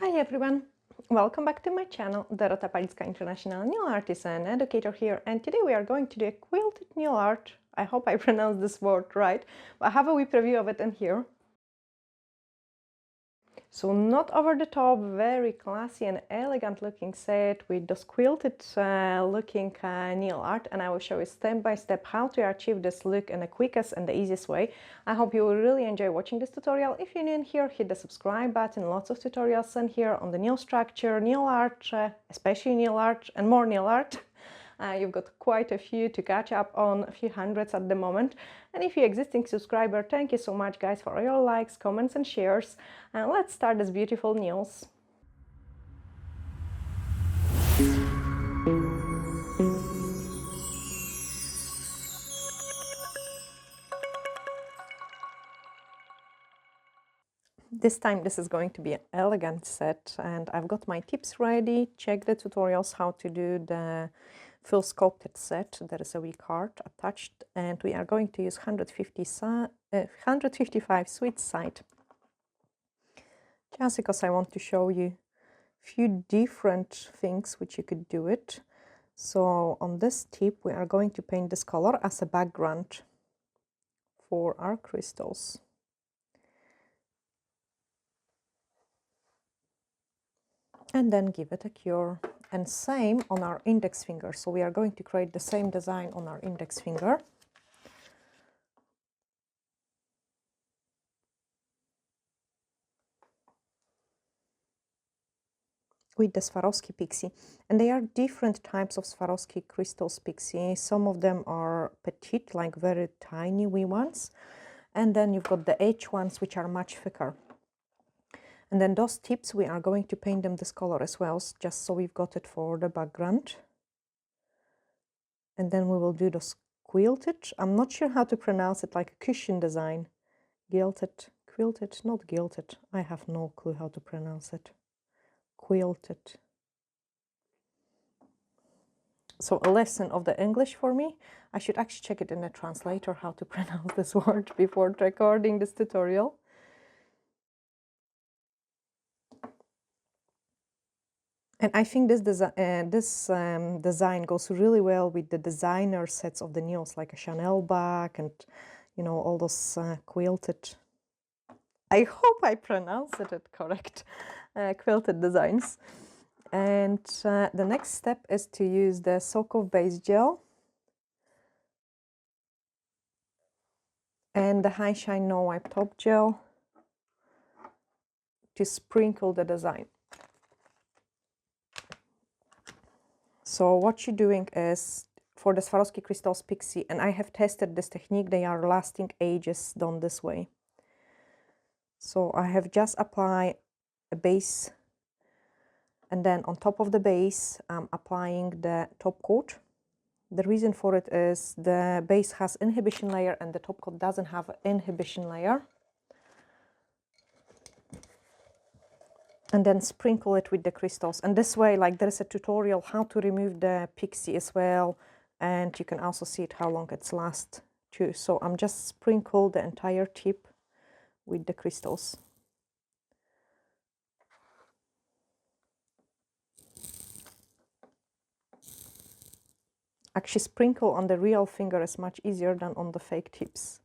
Hi everyone! Welcome back to my channel. Dorota Palicka, International Nail Artist and Educator here, and today we are going to do a quilted nail art. I hope I pronounced this word right, but I have a wee preview of it in here. So not over the top, very classy and elegant looking set with those quilted looking nail art, and I will show you step by step how to achieve this look in the quickest and the easiest way. I hope you will really enjoy watching this tutorial. If you're new in here, hit the subscribe button. Lots of tutorials in here on the nail structure, nail art, especially nail art and more nail art. You've got quite a few to catch up on, a few hundreds at the moment. And if you're an existing subscriber, thank you so much guys for all your likes, comments and shares. And let's start this beautiful nails. This time this is going to be an elegant set, and I've got my tips ready. Check the tutorials how to do the full sculpted set. There is a wee card attached, and we are going to use 155 sweet side, just because I want to show you a few different things which you could do it. So on this tip we are going to paint this color as a background for our crystals. And then give it a cure. And same on our index finger. So we are going to create the same design on our index finger. With the Swarovski pixie. And they are different types of Swarovski crystals pixie. Some of them are petite, like very tiny wee ones. And then you've got the H ones, which are much thicker. And then those tips, we are going to paint them this color as well, just so we've got it for the background. And then we will do those quilted. I'm not sure how to pronounce it, like a Cusion design. Quilted, not gilded. I have no clue how to pronounce it. Quilted. So a lesson of the English for me. I should actually check it in the translator how to pronounce this word before recording this tutorial. And I think this design goes really well with the designer sets of the nails, like a Chanel bag and, you know, all those quilted. I hope I pronounced it correct. Quilted designs. And the next step is to use the Soak of Base gel and the High Shine No Wipe Top gel to sprinkle the design. So what you're doing is, for the Swarovski crystals pixie, and I have tested this technique, they are lasting ages done this way. So I have just applied a base, and then on top of the base I'm applying the top coat. The reason for it is the base has inhibition layer and the top coat doesn't have an inhibition layer. And then sprinkle it with the crystals. And this way, like, there is a tutorial how to remove the pixie as well, and you can also see it how long it's last too. So I'm just sprinkle the entire tip with the crystals. Actually, sprinkle on the real finger is much easier than on the fake tips.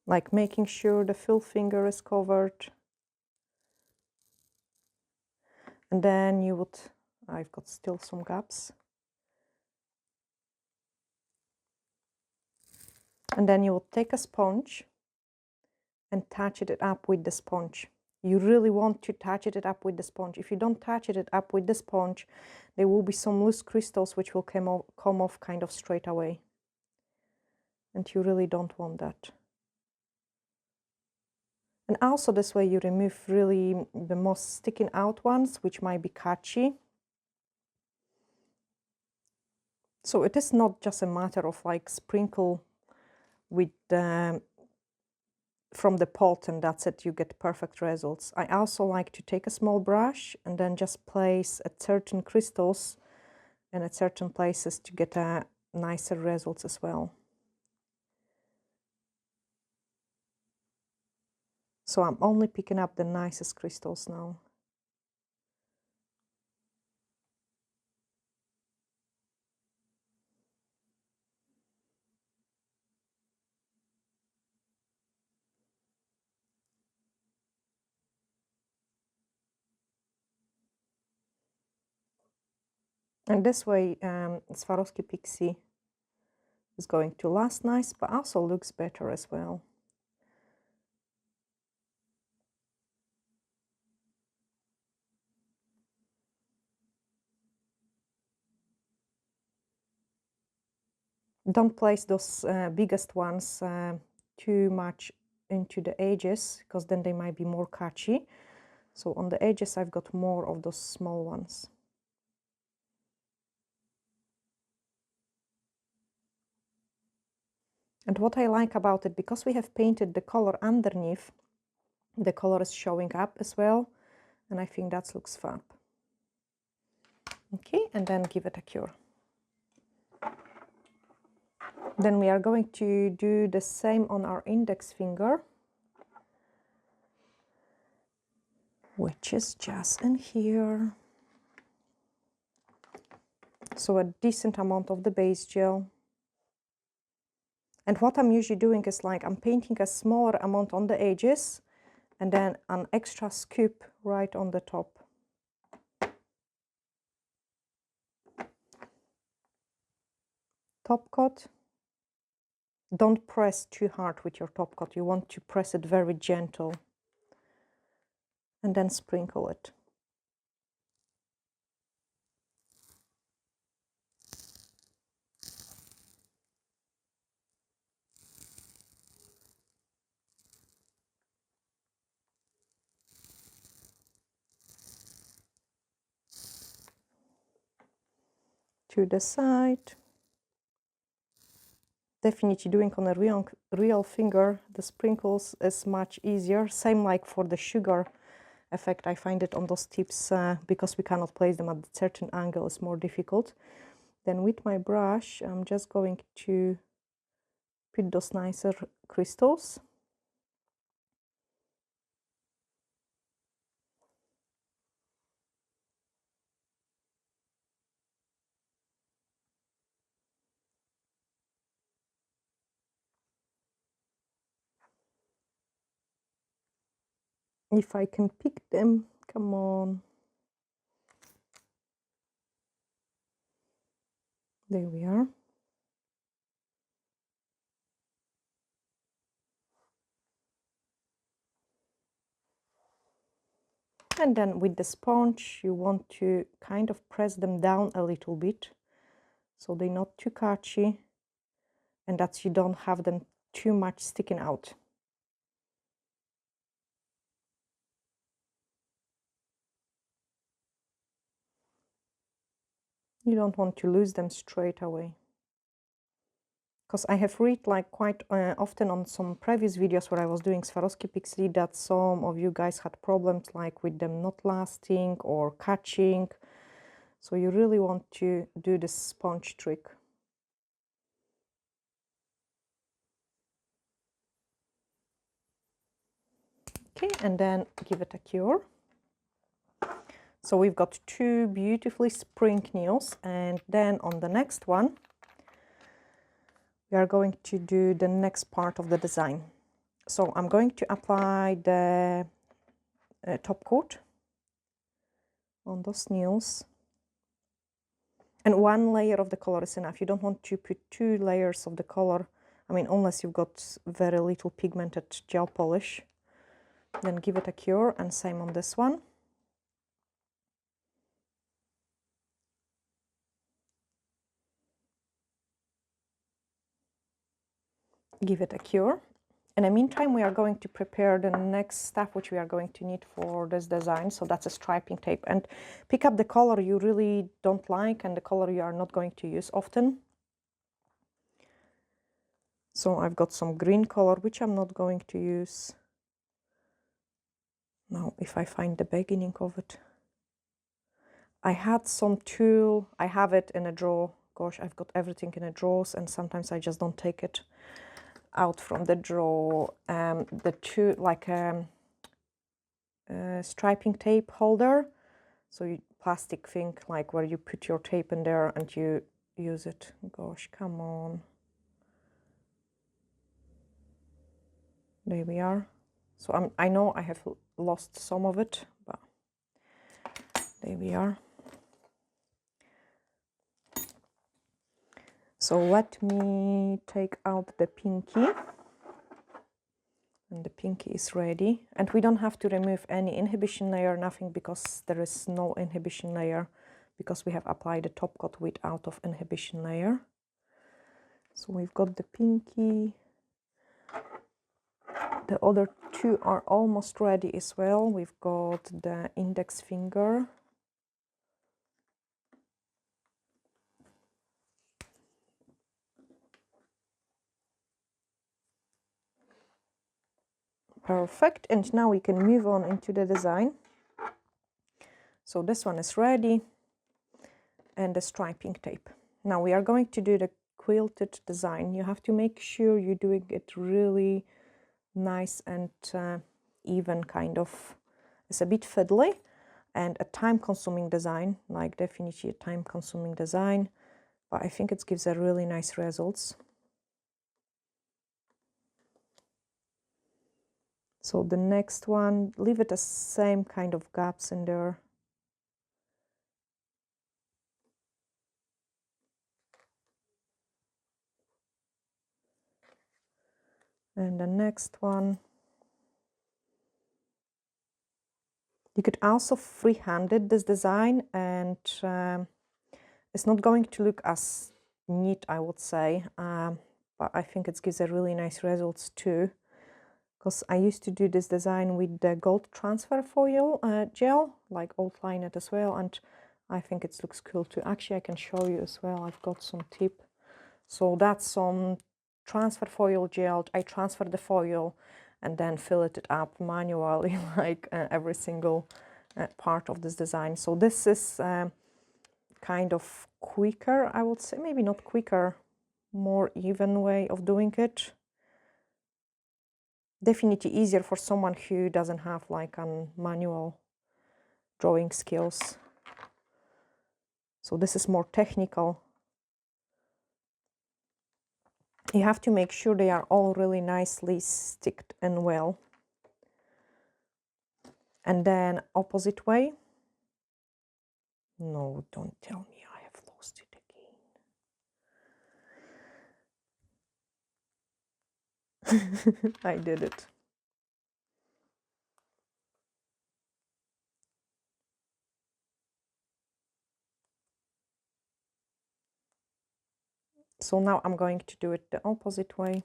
Like making sure the full finger is covered. And then you would, I've got still some gaps. And then you would take a sponge and touch it up with the sponge. You really want to touch it up with the sponge. If you don't touch it up with the sponge, there will be some loose crystals which will come off kind of straight away. And you really don't want that. And also this way you remove really the most sticking out ones, which might be catchy. So it is not just a matter of like sprinkle with from the pot and that's it, you get perfect results. I also like to take a small brush and then just place at certain crystals and at certain places to get nicer results as well. So I'm only picking up the nicest crystals now. And this way, Swarovski Pixie is going to last nice, but also looks better as well. Don't place those biggest ones too much into the edges, because then they might be more catchy. So on the edges I've got more of those small ones. And what I like about it, because we have painted the color underneath, the color is showing up as well, and I think that looks fab. Okay, and then give it a cure. Then we are going to do the same on our index finger, which is just in here. So a decent amount of the base gel. And what I'm usually doing is like I'm painting a smaller amount on the edges and then an extra scoop right on the top. Top coat. Don't press too hard with your top coat. You want to press it very gentle. And then sprinkle it. To the side. Definitely doing on a real finger, the sprinkles is much easier. Same like for the sugar effect, I find it on those tips, because we cannot place them at a certain angle, it's more difficult. Then with my brush, I'm just going to put those nicer crystals. If I can pick them, come on. There we are. And then with the sponge, you want to kind of press them down a little bit, so they're not too catchy, and that you don't have them too much sticking out. You don't want to lose them straight away. Because I have read like quite often on some previous videos where I was doing Swarovski Pixie that some of you guys had problems like with them not lasting or catching. So you really want to do the sponge trick. Okay, and then give it a cure. So we've got two beautifully spring nails, and then on the next one we are going to do the next part of the design. So I'm going to apply the top coat on those nails, and one layer of the color is enough. You don't want to put 2 layers of the color, I mean, unless you've got very little pigmented gel polish. Then give it a cure, and same on this one. Give it a cure. In the meantime, we are going to prepare the next stuff which we are going to need for this design. So that's a striping tape, and pick up the color you really don't like and the color you are not going to use often. So I've got some green color which I'm not going to use. Now if I find the beginning of it, I had some tulle, I have it in a drawer. Gosh, I've got everything in a drawers, and sometimes I just don't take it out from the drawer. The two, like striping tape holder, so you plastic thing, like where you put your tape in there and you use it. Gosh, come on. There we are. So I know I have lost some of it, but there we are. So let me take out the pinky. And the pinky is ready. And we don't have to remove any inhibition layer, nothing, because there is no inhibition layer, because we have applied the top coat without of inhibition layer. So we've got the pinky. The other two are almost ready as well. We've got the index finger. Perfect. And now we can move on into the design. So this one is ready. And the striping tape. Now we are going to do the quilted design. You have to make sure you're doing it really nice and even, kind of. It's a bit fiddly and a time-consuming design, like definitely a time-consuming design, but I think it gives a really nice results. So the next one, leave it the same kind of gaps in there. And the next one, you could also freehand this design, and it's not going to look as neat, I would say, but I think it gives a really nice results too, because I used to do this design with the gold transfer foil gel, like outline it as well, and I think it looks cool too. Actually, I can show you as well. I've got some tip. So that's some transfer foil gel. I transfer the foil and then fill it up manually, like every single part of this design. So this is kind of quicker, I would say. Maybe not quicker, more even way of doing it. Definitely easier for someone who doesn't have like manual drawing skills. So this is more technical. You have to make sure they are all really nicely sticked and well. And then opposite way. No, don't tell me I have lost it again. I did it. So now I'm going to do it the opposite way.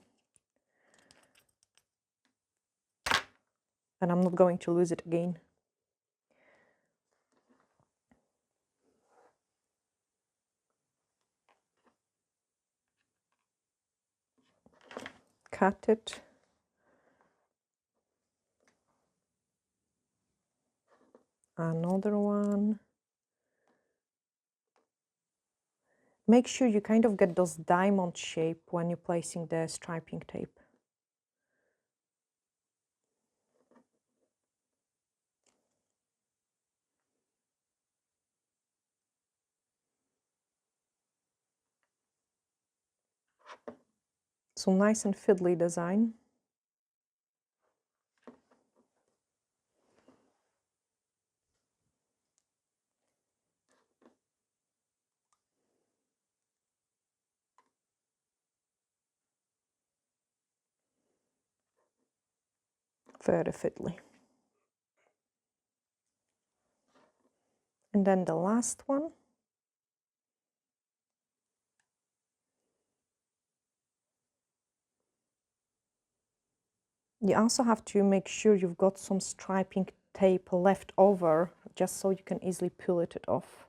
And I'm not going to lose it again. Cut it. Another one. Make sure you kind of get those diamond shape when you're placing the striping tape. So nice and fiddly design. Very fiddly. And then the last one. You also have to make sure you've got some striping tape left over, just so you can easily peel it off.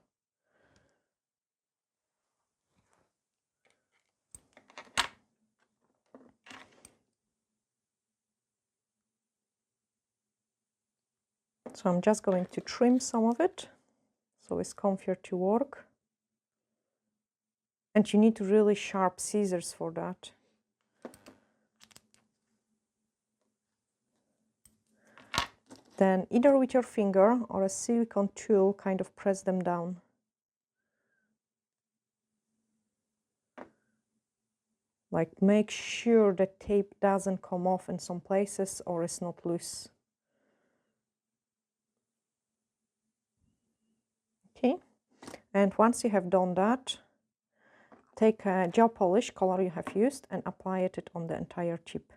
So I'm just going to trim some of it. so it's comfier to work. And you need really sharp scissors for that. Then either with your finger or a silicone tool, kind of press them down. Like, make sure the tape doesn't come off in some places or it's not loose. Okay, and once you have done that, take a gel polish color you have used and apply it on the entire tip.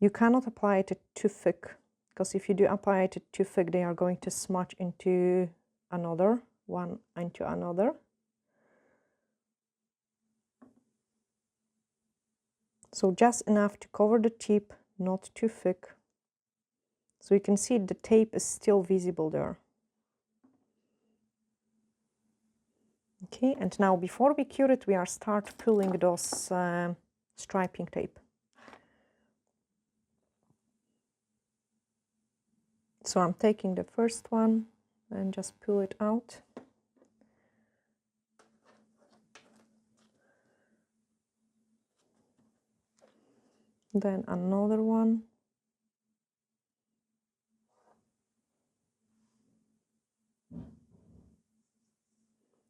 You cannot apply it too thick, because if you do apply it too thick, they are going to smudge into another, one into another. So just enough to cover the tip, not too thick. So you can see the tape is still visible there. Okay, and now before we cure it, we are start pulling those striping tape. So I'm taking the first one and just pull it out. Then another one.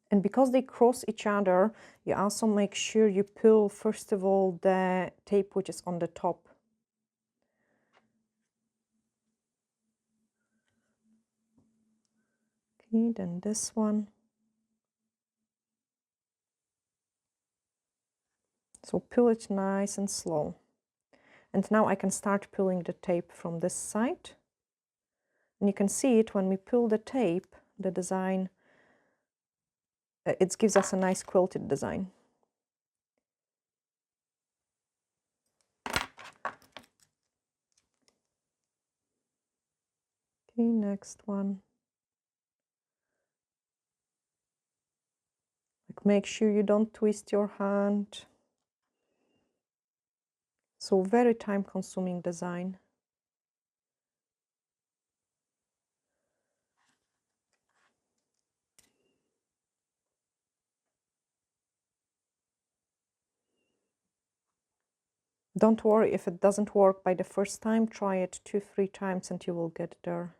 And because they cross each other, you also make sure you pull, first of all, the tape which is on the top. Okay, then this one. So pull it nice and slow. And now I can start pulling the tape from this side. And you can see it when we pull the tape, the design, it gives us a nice quilted design. Okay, next one. Like, make sure you don't twist your hand. So very time-consuming design. Don't worry if it doesn't work by the first time. Try it 2-3 times and you will get there.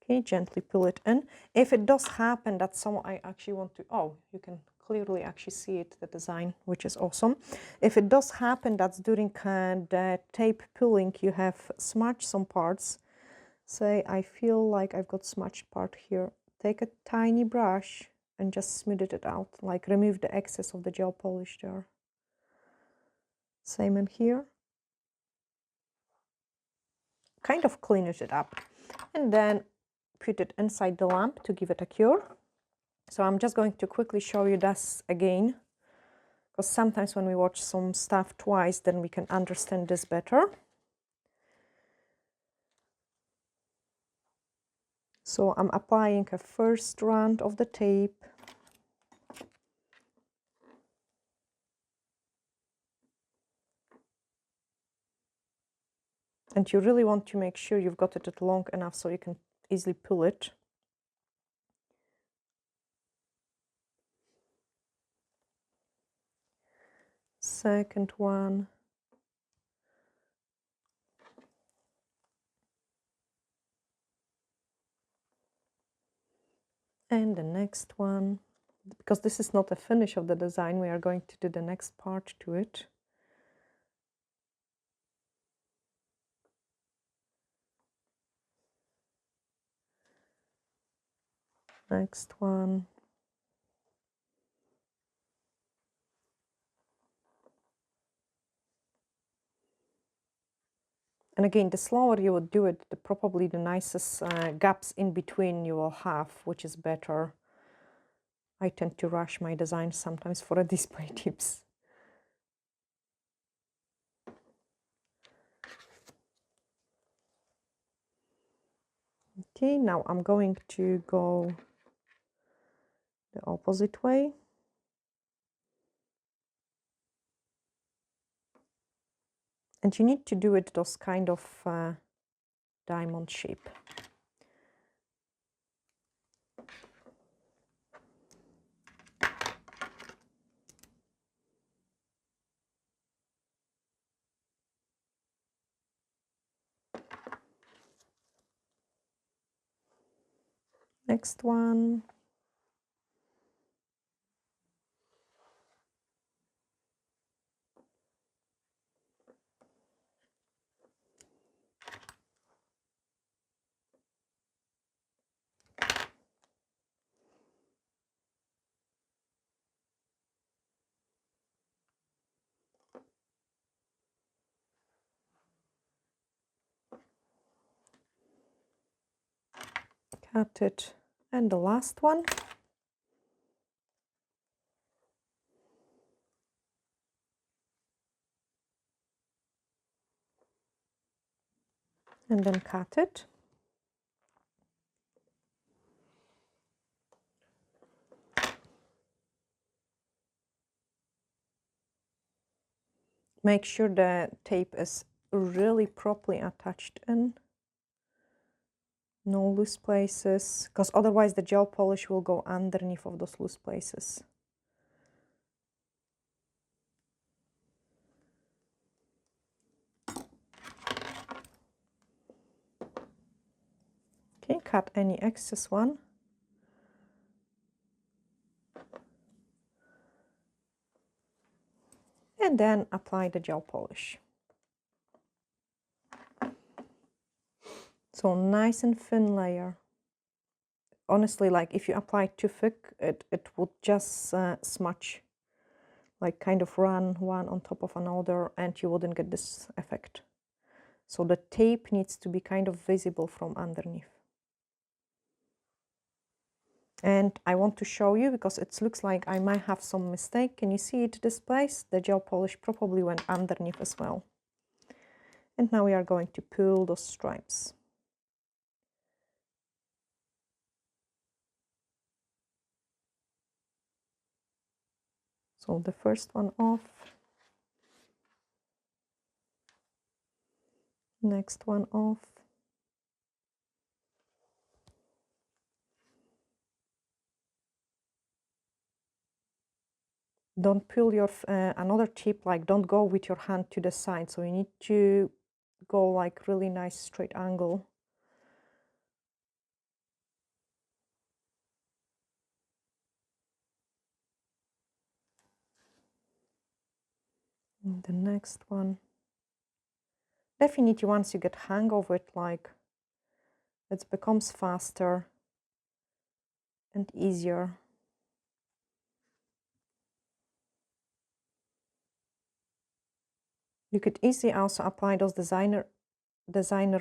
Okay, gently pull it in. If it does happen that I actually want to, oh, you can clearly actually see it, the design, which is awesome. If it does happen that during the tape pulling you have smudged some parts, say I feel like I've got smudged part here, take a tiny brush and just smooth it out, like remove the excess of the gel polish there. Same in here. Kind of clean it up and then put it inside the lamp to give it a cure. So I'm just going to quickly show you this again, because sometimes when we watch some stuff twice, then we can understand this better. So I'm applying a first round of the tape. And you really want to make sure you've got it long enough so you can easily pull it. Second one. And the next one. Because this is not a finish of the design, we are going to do the next part to it. Next one. And again, the slower you would do it, probably the nicest gaps in between you will have, which is better. I tend to rush my designs sometimes for a display tips. Okay, now I'm going to go the opposite way. And you need to do it those kind of diamond shape. Next one. Cut it. And the last one. And then cut it. Make sure the tape is really properly attached in. No loose places, because otherwise the gel polish will go underneath of those loose places. Okay, cut any excess one. And then apply the gel polish. So nice and thin layer. Honestly, like if you apply too thick, it would just smudge, like kind of run one on top of another, and you wouldn't get this effect. So the tape needs to be kind of visible from underneath. And I want to show you, because it looks like I might have some mistake. Can you see it this place? The gel polish probably went underneath as well. And now we are going to pull those stripes. So the first one off. Next one off. Don't pull your another tip, like don't go with your hand to the side. So you need to go like really nice straight angle. And the next one. Definitely once you get hang of it, like it becomes faster and easier. You could easily also apply those designer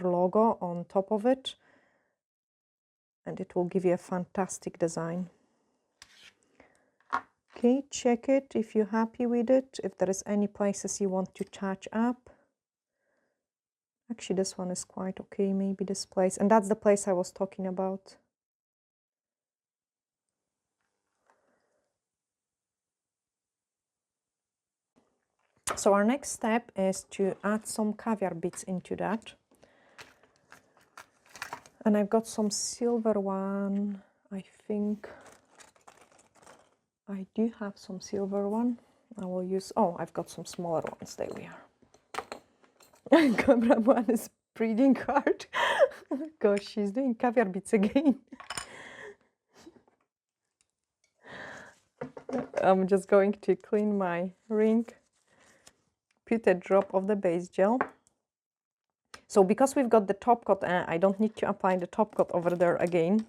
logo on top of it, and it will give you a fantastic design. Okay, check it if you're happy with it, if there is any places you want to touch up. Actually, this one is quite okay, maybe this place. And that's the place I was talking about. So our next step is to add some caviar bits into that. And I've got some silver one, I think. I do have some silver one. I will use, oh, I've got some smaller ones, there we are. Camera one is breathing hard. Gosh, she's doing caviar bits again. I'm just going to clean my ring. Put a drop of the base gel. So because we've got the top coat, I don't need to apply the top coat over there again.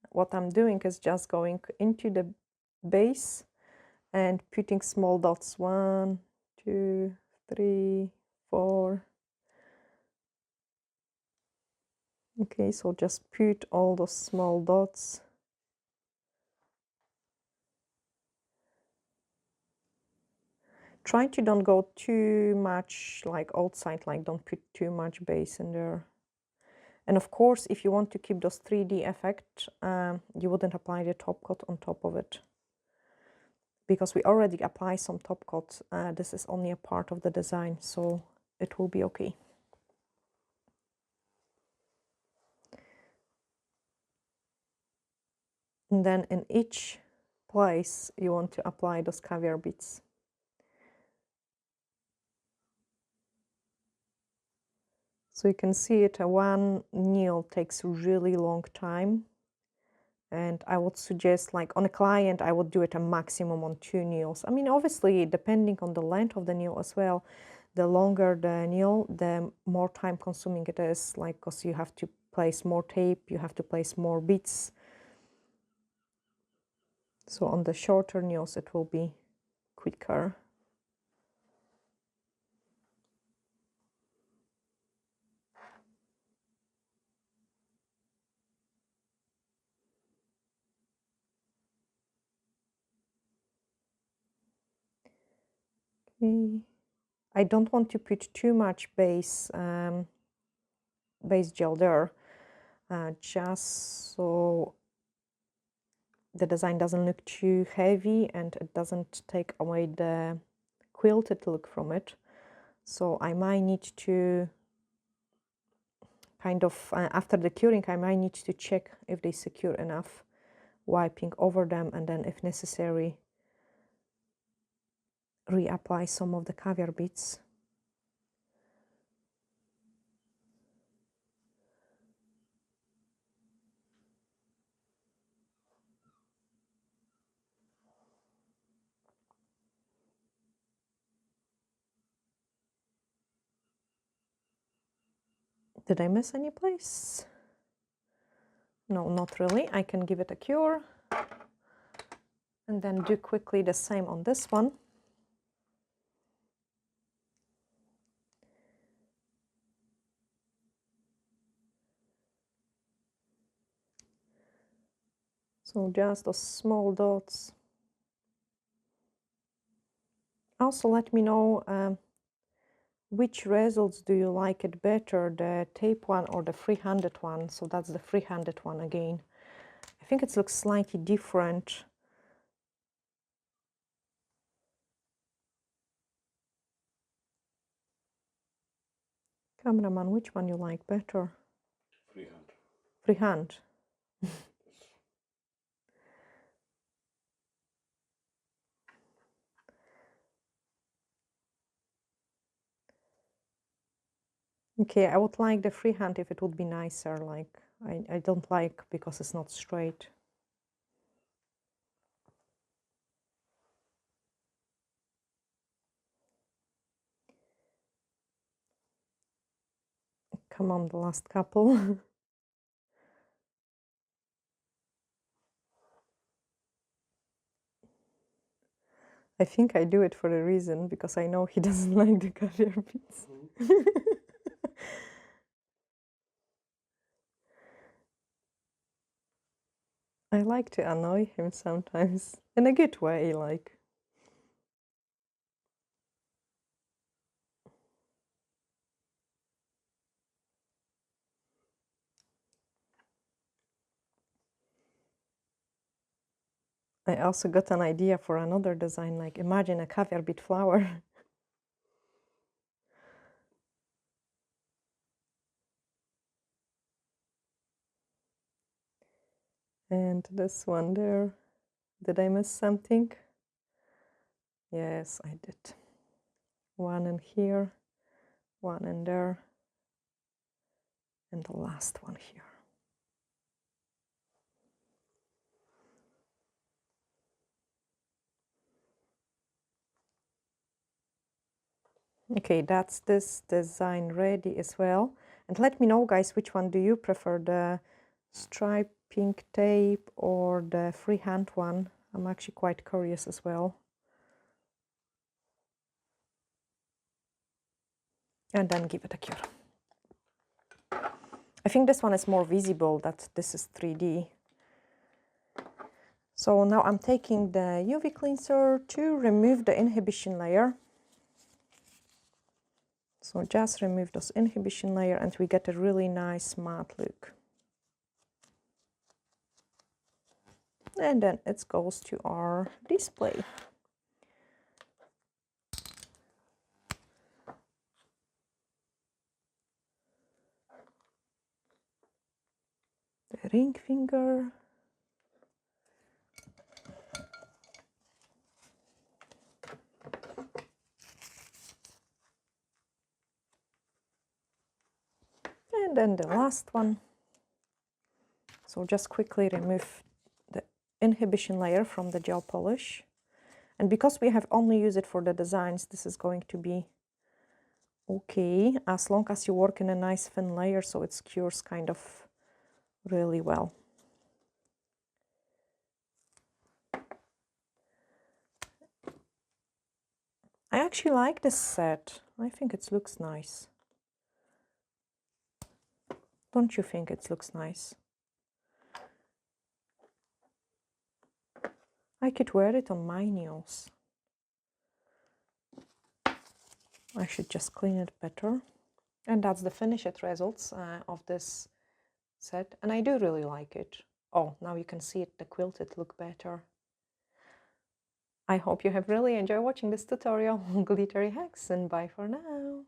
What I'm doing is just going into the base and putting small dots. 1, 2, 3, 4. Okay, so just put all those small dots. Try to don't go too much like outside, like don't put too much base in there. And of course, if you want to keep those 3D effect, you wouldn't apply the top coat on top of it. Because we already apply some top coat, this is only a part of the design, so it will be okay. And then in each place you want to apply those caviar beads. So you can see it, one nail takes a really long time. And I would suggest, like on a client, I would do it a maximum on 2 nails. I mean, obviously, depending on the length of the nail as well, the longer the nail, the more time consuming it is, like, because you have to place more tape, you have to place more beads. So on the shorter nails, it will be quicker. Okay. I don't want to put too much base gel there, just so the design doesn't look too heavy and it doesn't take away the quilted look from it. So I might need to kind of, after the curing, I might need to check if they secure enough, wiping over them, and then if necessary reapply some of the caviar beads. Did I miss any place? No, not really. I can give it a cure and then do quickly the same on this one. So just those small dots. Also, let me know which results do you like it better, the tape one or the free-handed one. So that's the free-handed one again. I think it looks slightly different. Cameraman, which one you like better? Freehand. Freehand. Okay, I would like the freehand if it would be nicer. Like I don't like because it's not straight. Come on, the last couple. I think I do it for a reason, because I know he doesn't like the caviar beads. I like to annoy him sometimes, in a good way, like. I also got an idea for another design, like imagine a caviar bead flower. And this one there, did I miss something? Yes, I did. One in here, one in there, and the last one here. Okay, that's this design ready as well. And let me know, guys, which one do you prefer, the striping tape or the freehand one? I'm actually quite curious as well. And then give it a cure. I think this one is more visible, that this is 3D. So now I'm taking the UV cleanser to remove the inhibition layer. So just remove those inhibition layer and we get a really nice matte look. And then it goes to our display. The ring finger. And then the last one. So just quickly remove the inhibition layer from the gel polish. And because we have only used it for the designs, this is going to be okay, as long as you work in a nice thin layer, so it cures kind of really well. I actually like this set. I think it looks nice. Don't you think it looks nice? I could wear it on my nails. I should just clean it better. And that's the finished results of this set. And I do really like it. Oh, now you can see it, the quilted look better. I hope you have really enjoyed watching this tutorial on glittery hacks, and bye for now.